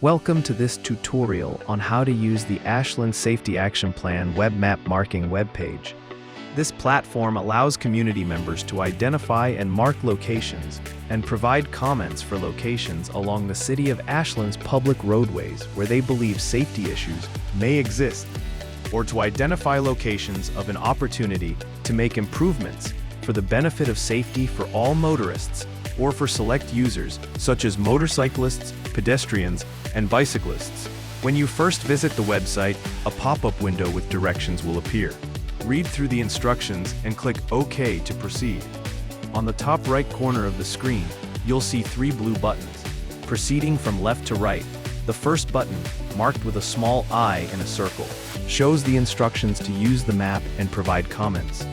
Welcome to this tutorial on how to use the Ashland Safety Action Plan web map marking webpage. This platform allows community members to identify and mark locations and provide comments for locations along the City of Ashland's public roadways where they believe safety issues may exist, or to identify locations of an opportunity to make improvements for the benefit of safety for all motorists or for select users such as motorcyclists, pedestrians, and bicyclists. When you first visit the website, a pop-up window with directions will appear. Read through the instructions and click OK to proceed. On the top right corner of the screen, you'll see 3 blue buttons. Proceeding from left to right, the first button, marked with a small I in a circle, shows the instructions to use the map and provide comments.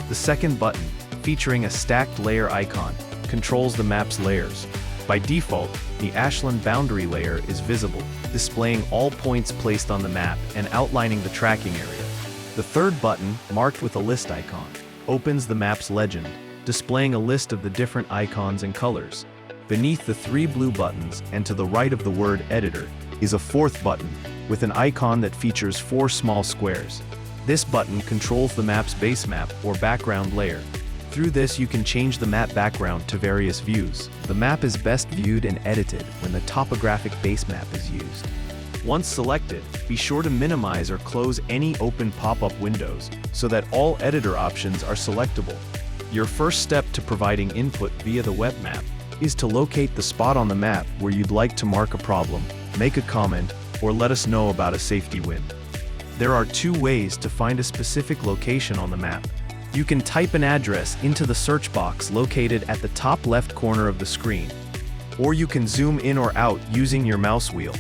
The second button, featuring a stacked layer icon, controls the map's layers. By default, the Ashland boundary layer is visible, displaying all points placed on the map and outlining the tracking area. The third button, marked with a list icon, opens the map's legend, displaying a list of the different icons and colors. Beneath the 3 blue buttons and to the right of the word editor is a fourth button with an icon that features 4 small squares. This button controls the map's base map or background layer. Through this, you can change the map background to various views. The map is best viewed and edited when the topographic base map is used. Once selected, be sure to minimize or close any open pop-up windows so that all editor options are selectable. Your first step to providing input via the web map is to locate the spot on the map where you'd like to mark a problem, make a comment, or let us know about a safety win. There are 2 ways to find a specific location on the map. You can type an address into the search box located at the top left corner of the screen, or you can zoom in or out using your mouse wheel.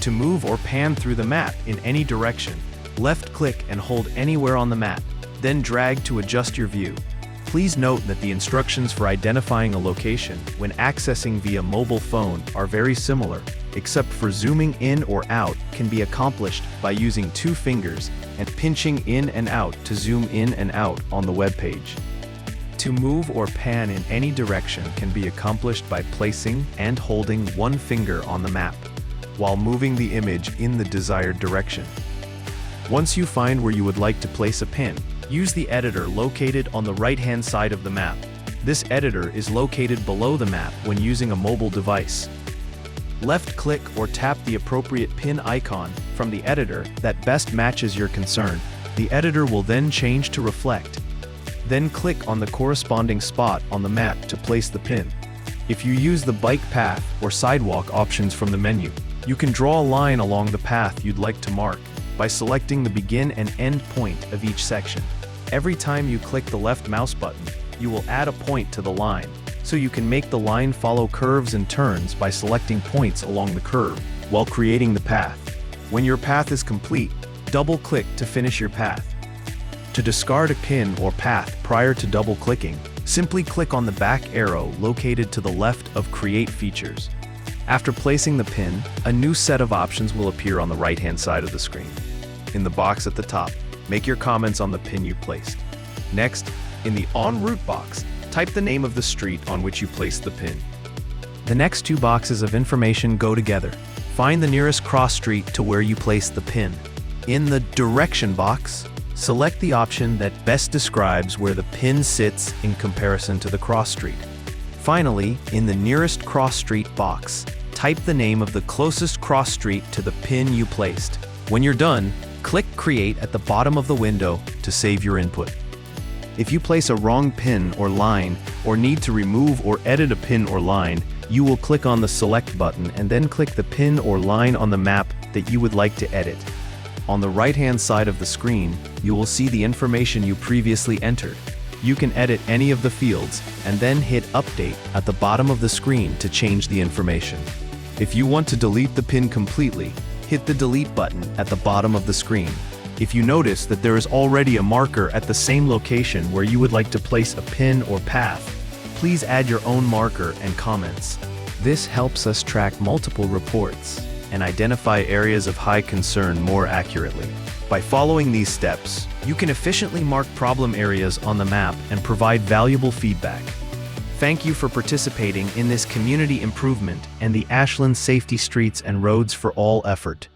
To move or pan through the map in any direction, left-click and hold anywhere on the map, then drag to adjust your view. Please note that the instructions for identifying a location when accessing via mobile phone are very similar, except for zooming in or out can be accomplished by using 2 fingers and pinching in and out to zoom in and out on the web page. To move or pan in any direction can be accomplished by placing and holding 1 finger on the map, while moving the image in the desired direction. Once you find where you would like to place a pin, use the editor located on the right-hand side of the map. This editor is located below the map when using a mobile device. Left-click or tap the appropriate pin icon from the editor that best matches your concern. The editor will then change to reflect. Then click on the corresponding spot on the map to place the pin. If you use the bike path or sidewalk options from the menu, you can draw a line along the path you'd like to mark by selecting the begin and end point of each section. Every time you click the left mouse button, you will add a point to the line, so you can make the line follow curves and turns by selecting points along the curve while creating the path. When your path is complete, double-click to finish your path. To discard a pin or path prior to double-clicking, simply click on the back arrow located to the left of Create Features. After placing the pin, a new set of options will appear on the right-hand side of the screen. In the box at the top, make your comments on the pin you placed. Next, in the En route box, type the name of the street on which you placed the pin. The next 2 boxes of information go together. Find the nearest cross street to where you placed the pin. In the Direction box, select the option that best describes where the pin sits in comparison to the cross street. Finally, in the Nearest Cross Street box, type the name of the closest cross street to the pin you placed. When you're done, click Create at the bottom of the window to save your input. If you place a wrong pin or line, or need to remove or edit a pin or line, you will click on the Select button and then click the pin or line on the map that you would like to edit. On the right-hand side of the screen, you will see the information you previously entered. You can edit any of the fields and then hit Update at the bottom of the screen to change the information. If you want to delete the pin completely, hit the Delete button at the bottom of the screen. If you notice that there is already a marker at the same location where you would like to place a pin or path, please add your own marker and comments. This helps us track multiple reports and identify areas of high concern more accurately. By following these steps, you can efficiently mark problem areas on the map and provide valuable feedback. Thank you for participating in this community improvement and the Ashland Safety Streets and Roads for All effort.